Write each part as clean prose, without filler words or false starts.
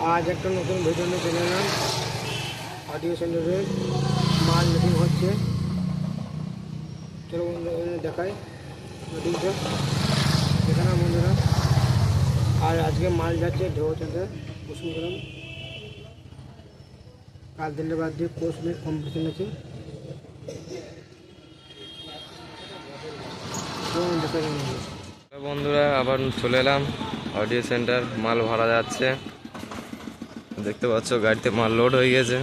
आज एक नतून भिडियो निয়ে চলে এলাম। অডিও সেন্টারে মাল লোডিং হচ্ছে। চলো বন্ধুরা দেখাই লোডিংটা। এখানে বন্ধুরা আর আজকে মাল যাচ্ছে ঢেউ সেন্টার কুসুমগ্রাম। কাল দিনের বাদ দিয়ে কোর্স में কম্পিটিশন আছে। বন্ধুরা আবার চলে এলাম অডিও সেন্টার। মাল ভরা যাচ্ছে, দেখতে পাচ্ছ গাড়িতে মাল লোড হয়ে গেছে।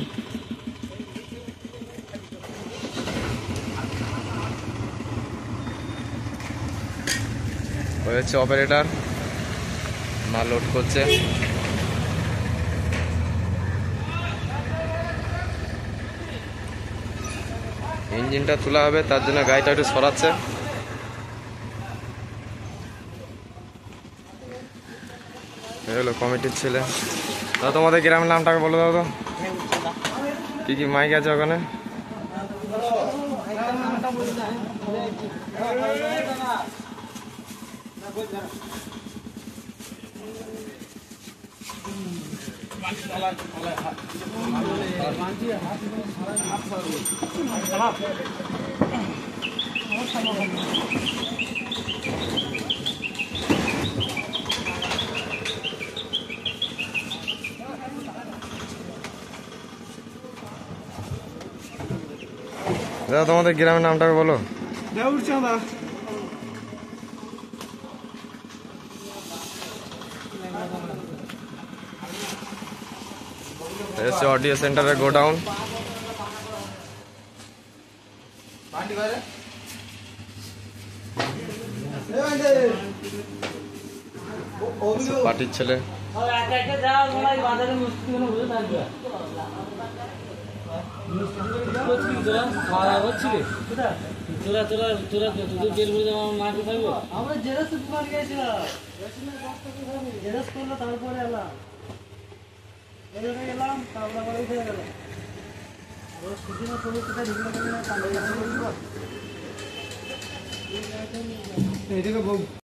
হচ্ছে অপারেটর মাল লোড করছে। ইঞ্জিনটা তোলা হবে, তার জন্য গাড়িটা একটু সরাচ্ছে। হলো কমিটির ছেলে। দাদা তোমাদের গ্রামের নামটাকে বলে দাও তো, কি কি মাইক আছে ওখানে? দাদা তোমাদের গ্রামের নামটাকে বলো। দেউরচাঁদা। এসছে অডিও সেন্টারের গোডাউন। পার্টির ছেলে। আমরা জেরক্স দোকান গিয়েছিলাম, জেরক্স করলো তারপরে এলাম। এলাম তারপরে উঠে গেল। সুদিনা তুমি কোথায় ঢুকলো না?